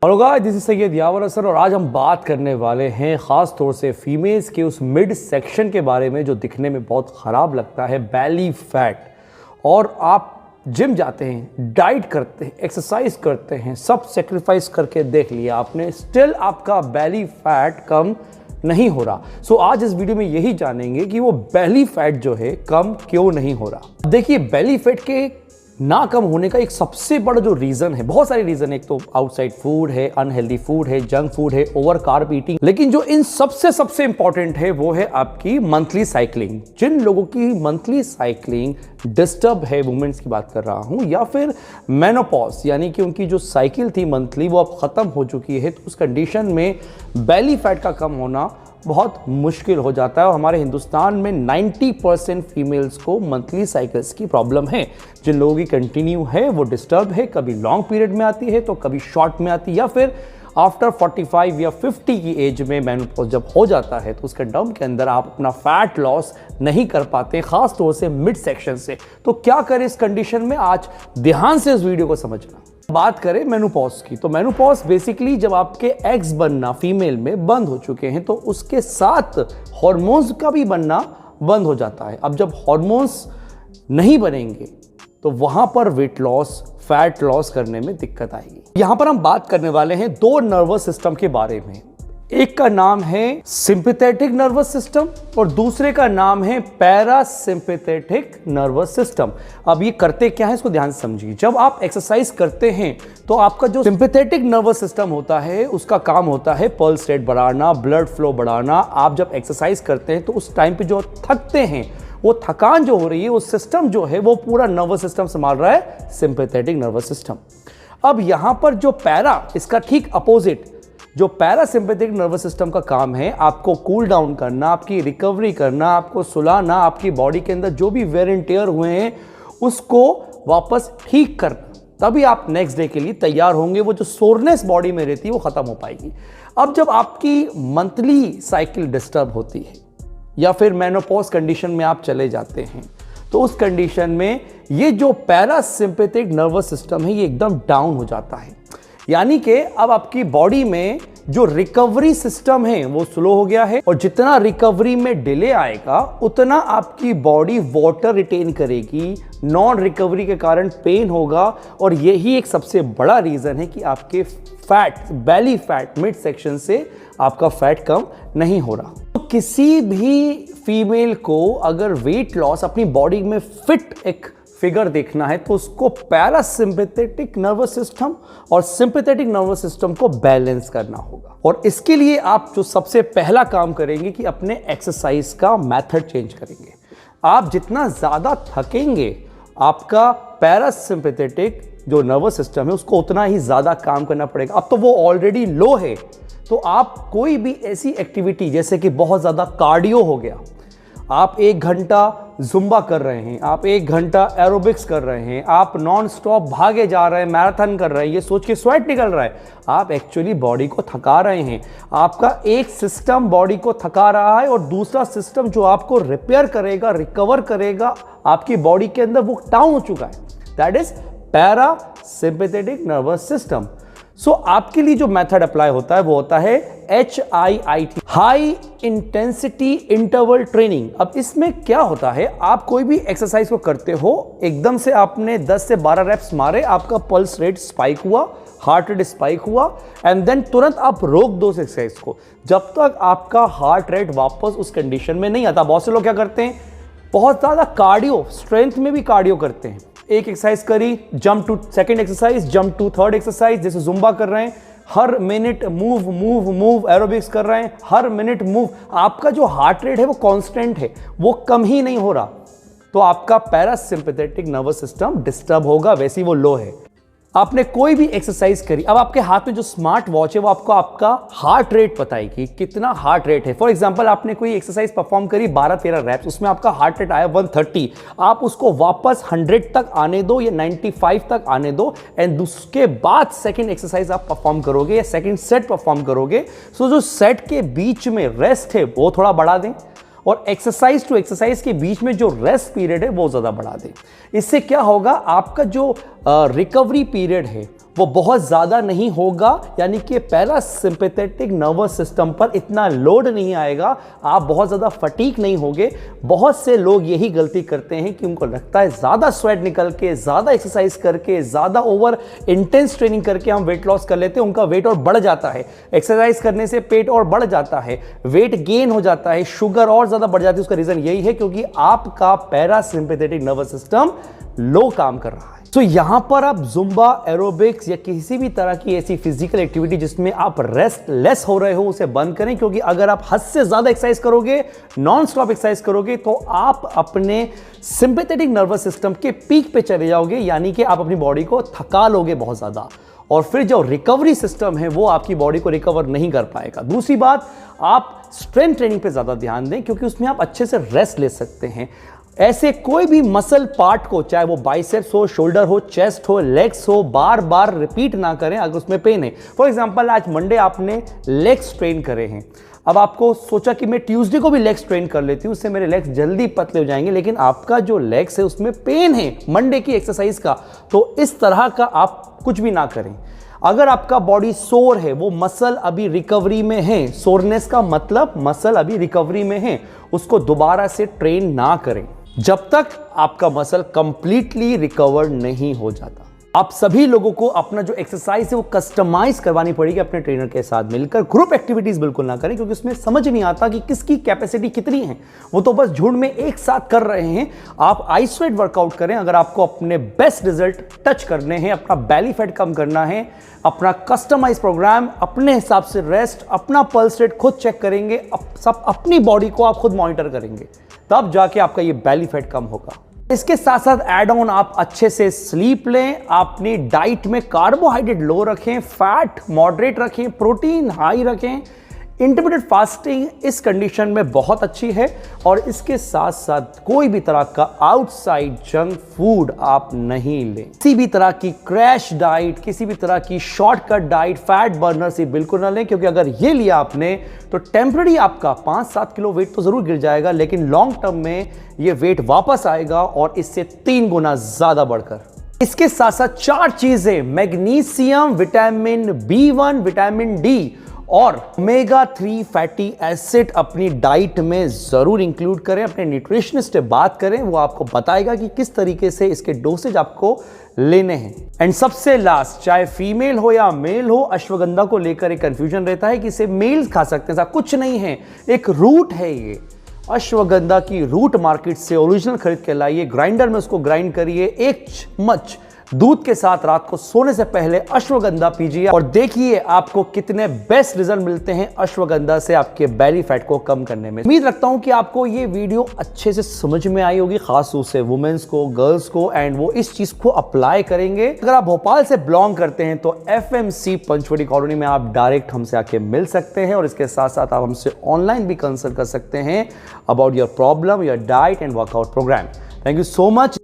Hello guys, this is Syed Yawar Hasan और आज हम बात करने वाले हैं ख़ास तौर से फीमेल्स के उस मिड सेक्शन के बारे में जो दिखने में बहुत ख़राब लगता है, बैली फैट। और आप जिम जाते हैं, डाइट करते हैं, एक्सरसाइज करते हैं, सब सेक्रीफाइस करके देख लिया आपने, स्टिल आपका बैली फैट कम नहीं हो रहा। सो आज इस वीडियो में यही जानेंगे कि वो बैली फैट जो है कम क्यों नहीं हो रहा। देखिए, बैली फैट के ना कम होने का एक सबसे बड़ा जो रीजन है, बहुत सारे रीजन है। एक तो आउटसाइड फूड है, अनहेल्दी फूड है, जंक फूड है, ओवर कार्ब ईटिंग, लेकिन जो इन सबसे इंपॉर्टेंट है वो है आपकी मंथली साइकिलिंग। जिन लोगों की मंथली साइकिलिंग डिस्टर्ब है, वुमेन्स की बात कर रहा हूं, या फिर मेनोपॉज यानी कि उनकी जो साइकिल थी मंथली वो अब खत्म हो चुकी है, तो उस कंडीशन में बैली फैट का कम होना बहुत मुश्किल हो जाता है। और हमारे हिंदुस्तान में 90% फीमेल्स को मंथली साइकिल्स की प्रॉब्लम है। जिन लोगों की कंटिन्यू है वो डिस्टर्ब है, कभी लॉन्ग पीरियड में आती है तो कभी शॉर्ट में आती है, या फिर आफ्टर 45 या 50 की एज में मेनोपॉज जब हो जाता है तो उसके टर्म के अंदर आप अपना फैट लॉस नहीं कर पाते, खास तौर से मिड सेक्शन से। तो क्या करें इस कंडीशन में, आज ध्यान से इस वीडियो को समझना। बात करें मेनोपॉज की, तो मेनोपॉज बेसिकली जब आपके एग्स बनना फीमेल में बंद हो चुके हैं तो उसके साथ हार्मोन्स का भी बनना बंद हो जाता है। अब जब हार्मोन्स नहीं बनेंगे तो वहां पर वेट लॉस, फैट लॉस करने में दिक्कत आएगी। यहां पर हम बात करने वाले हैं दो नर्वस सिस्टम के बारे में। एक का नाम है सिंपैथेटिक नर्वस सिस्टम और दूसरे का नाम है पैरासिम्पैथेटिक नर्वस सिस्टम। अब ये करते क्या है, इसको ध्यान से समझिए। जब आप एक्सरसाइज करते हैं तो आपका जो सिंपैथेटिक नर्वस सिस्टम होता है उसका काम होता है पल्स रेट बढ़ाना, ब्लड फ्लो बढ़ाना। आप जब एक्सरसाइज करते हैं तो उस टाइम पे जो थकते हैं, वो थकान जो हो रही है, वो सिस्टम जो है वो पूरा नर्वस सिस्टम संभाल रहा है, सिंपैथेटिक नर्वस सिस्टम। अब यहां पर जो पैरा, इसका ठीक अपोजिट, जो पैरासिम्पैथिक नर्वस सिस्टम का काम है आपको कूल डाउन करना, आपकी रिकवरी करना, आपको सुलाना, आपकी बॉडी के अंदर जो भी वेयर एंड टेयर हुए हैं उसको वापस ठीक करना। तभी आप नेक्स्ट डे के लिए तैयार होंगे, वो जो सोरनेस बॉडी में रहती है वो खत्म हो पाएगी। अब जब आपकी मंथली साइकिल डिस्टर्ब होती है या फिर मेनोपॉज कंडीशन में आप चले जाते हैं तो उस कंडीशन में ये जो पैरासिम्पैथिक नर्वस सिस्टम है ये एकदम डाउन हो जाता है। यानी कि अब आपकी बॉडी में जो रिकवरी सिस्टम है वो स्लो हो गया है, और जितना रिकवरी में डिले आएगा उतना आपकी बॉडी वाटर रिटेन करेगी, नॉन रिकवरी के कारण पेन होगा। और यही एक सबसे बड़ा रीजन है कि आपके fat, belly fat, mid section से आपका फैट कम नहीं हो रहा। तो किसी भी फीमेल को अगर वेट लॉस, अपनी बॉडी में फिट एक फिगर देखना है तो उसको पैरासिम्पैथेटिक नर्वस सिस्टम और सिंपैथेटिक नर्वस सिस्टम को बैलेंस करना होगा। और इसके लिए आप जो सबसे पहला काम करेंगे कि अपने एक्सरसाइज का मेथड चेंज करेंगे। आप जितना ज्यादा थकेंगे आपका पैरासिम्पैथेटिक जो नर्वस सिस्टम है उसको उतना ही ज्यादा काम करना पड़ेगा। अब तो वो ऑलरेडी लो है, तो आप कोई भी ऐसी एक्टिविटी जैसे कि बहुत ज्यादा कार्डियो हो गया, आप 1 घंटा जुम्बा कर रहे हैं, आप 1 घंटा एरोबिक्स कर रहे हैं, आप नॉन स्टॉप भागे जा रहे हैं, मैराथन कर रहे हैं, ये सोच के स्वेट निकल रहा है, आप एक्चुअली बॉडी को थका रहे हैं। आपका एक सिस्टम बॉडी को थका रहा है और दूसरा सिस्टम जो आपको रिपेयर करेगा, रिकवर करेगा आपकी बॉडी के अंदर, वो डाउन हो चुका है। That is parasympathetic nervous system. So आपके लिए जो मेथड अप्लाई होता है वो होता है HIIT, high intensity interval training. अब इसमें क्या होता है, आप कोई भी एक्सरसाइज को करते हो, एकदम से आपने 10 से 12 रेप्स मारे, आपका पल्स रेट स्पाइक हुआ, हार्ट रेट स्पाइक हुआ, एंड देन तुरंत आप रोक दो उस एक्सरसाइज को जब तक आपका हार्ट रेट वापस उस कंडीशन में नहीं आता। बहुत से लोग क्या करते हैं, बहुत ज्यादा कार्डियो, स्ट्रेंथ में भी कार्डियो करते हैं। एक एक्सरसाइज करी, jump to second exercise, jump to third exercise, जैसे जुम्बा कर रहे हैं, हर minute move move move, aerobics कर रहे हैं, हर मिनट मूव। आपका जो हार्ट रेट है वो कांस्टेंट है, वो कम ही नहीं हो रहा, तो आपका पैरासिम्पैथेटिक नर्वस सिस्टम डिस्टर्ब होगा, वैसे ही वो लो है। आपने कोई भी एक्सरसाइज करी, अब आपके हाथ में जो स्मार्ट वॉच है वो आपको आपका हार्ट रेट बताएगी, कितना हार्ट रेट है। फॉर एग्जांपल आपने कोई एक्सरसाइज परफॉर्म करी 12-13 रैप्स, उसमें आपका हार्ट रेट आया 130, आप उसको वापस 100 तक आने दो या 95 तक आने दो, एंड उसके बाद सेकंड एक्सरसाइज आप परफॉर्म करोगे या सेकंड सेट परफॉर्म करोगे। सो जो सेट के बीच में रेस्ट है वो थोड़ा बढ़ा दें, और एक्सरसाइज टू एक्सरसाइज के बीच में जो रेस्ट पीरियड है वो ज़्यादा बढ़ा दें। इससे क्या होगा, आपका जो रिकवरी पीरियड है वो बहुत ज़्यादा नहीं होगा, यानी कि पैरासिम्पैथेटिक नर्वस सिस्टम पर इतना लोड नहीं आएगा, आप बहुत ज़्यादा फटीक नहीं होगे। बहुत से लोग यही गलती करते हैं कि उनको लगता है ज़्यादा स्वेट निकल के, ज़्यादा एक्सरसाइज करके, ज़्यादा ओवर इंटेंस ट्रेनिंग करके हम वेट लॉस कर लेते हैं, उनका वेट और बढ़ जाता है। एक्सरसाइज करने से पेट और बढ़ जाता है, वेट गेन हो जाता है, शुगर और ज़्यादा बढ़ जाती है। उसका रीज़न यही है क्योंकि आपका पैरासिम्पैथेटिक नर्वस सिस्टम लो काम कर रहा है। तो यहां पर आप जुम्बा, एरोबिक्स या किसी भी तरह की ऐसी फिजिकल एक्टिविटी जिसमें आप रेस्टलेस हो रहे हो उसे बंद करें, क्योंकि अगर आप हद से ज्यादा एक्सरसाइज करोगे, नॉन स्टॉप एक्सरसाइज करोगे, तो आप अपने सिंपैथेटिक नर्वस सिस्टम के पीक पे चले जाओगे, यानी कि आप अपनी बॉडी को थका लोगे बहुत ज्यादा, और फिर जो रिकवरी सिस्टम है वो आपकी बॉडी को रिकवर नहीं कर पाएगा। दूसरी बात, आप स्ट्रेंथ ट्रेनिंग पे ज्यादा ध्यान दें, क्योंकि उसमें आप अच्छे से रेस्ट ले सकते हैं। ऐसे कोई भी मसल पार्ट को, चाहे वो बाइसेप्स हो, शोल्डर हो, चेस्ट हो, लेग्स हो, बार बार रिपीट ना करें अगर उसमें पेन है। फॉर एग्जांपल, आज मंडे आपने लेग्स ट्रेन करे हैं, अब आपको सोचा कि मैं ट्यूसडे को भी लेग्स ट्रेन कर लेती हूँ, उससे मेरे लेग्स जल्दी पतले हो जाएंगे, लेकिन आपका जो लेग्स है उसमें पेन है मंडे की एक्सरसाइज का, तो इस तरह का आप कुछ भी ना करें। अगर आपका बॉडी सोर है, वो मसल अभी रिकवरी में है, सोरनेस का मतलब मसल अभी रिकवरी में है, उसको दोबारा से ट्रेन ना करें जब तक आपका मसल कंप्लीटली रिकवर नहीं हो जाता। आप सभी लोगों को अपना जो एक्सरसाइज है वो कस्टमाइज करवानी पड़ेगी अपने ट्रेनर के साथ मिलकर। ग्रुप एक्टिविटीज बिल्कुल ना करें, क्योंकि उसमें समझ नहीं आता कि किसकी कैपेसिटी कितनी है, वो तो बस झुंड में एक साथ कर रहे हैं। आप आइसोलेट वर्कआउट करें अगर आपको अपने बेस्ट रिजल्ट टच करने हैं, अपना बेली फैट कम करना है, अपना कस्टमाइज प्रोग्राम, अपने हिसाब से रेस्ट, अपना पल्स रेट खुद चेक करेंगे, सब अपनी बॉडी को आप खुद मॉनिटर करेंगे, तब जाके आपका ये बेली फैट कम होगा। इसके साथ साथ एड ऑन आप अच्छे से स्लीप लें, अपनी डाइट में कार्बोहाइड्रेट लो रखें, फैट मॉडरेट रखें, प्रोटीन हाई रखें। इंटरमिटेंट फास्टिंग इस कंडीशन में बहुत अच्छी है, और इसके साथ साथ कोई भी तरह का आउटसाइड जंक फूड आप नहीं लें। किसी भी तरह की क्रैश डाइट, किसी भी तरह की शॉर्टकट डाइट, फैट बर्नर से बिल्कुल ना लें, क्योंकि अगर ये लिया आपने तो टेम्पररी आपका 5-7 किलो वेट तो जरूर गिर जाएगा, लेकिन लॉन्ग टर्म में ये वेट वापस आएगा और इससे 3 गुना ज्यादा बढ़कर। इसके साथ साथ 4 चीजें, magnesium, vitamin B1, vitamin D और ओमेगा 3 फैटी एसिड अपनी डाइट में जरूर इंक्लूड करें। अपने न्यूट्रिशनिस्ट से बात करें, वो आपको बताएगा कि किस तरीके से इसके डोसेज आपको लेने हैं। एंड सबसे लास्ट, चाहे फीमेल हो या मेल हो, अश्वगंधा को लेकर एक कंफ्यूजन रहता है कि इसे मेल खा सकते हैं। कुछ नहीं है, एक रूट है ये। अश्वगंधा की रूट मार्केट से ओरिजिनल खरीद के लाइए, ग्राइंडर में उसको ग्राइंड करिए, 1 चम्मच दूध के साथ रात को सोने से पहले अश्वगंधा पीजिए, और देखिए आपको कितने बेस्ट रिजल्ट मिलते हैं अश्वगंधा से आपके बेली फैट को कम करने में। उम्मीद रखता हूं कि आपको ये वीडियो अच्छे से समझ में आई होगी, खास तौर से वुमेन्स को, गर्ल्स को, एंड वो इस चीज को अप्लाई करेंगे। अगर आप भोपाल से बिलोंग करते हैं तो FMC पंचवटी कॉलोनी में आप डायरेक्ट हमसे आके मिल सकते हैं, और इसके साथ साथ आप हमसे ऑनलाइन भी कंसल्ट कर सकते हैं about your problem, your diet and workout programme. Thank you so much.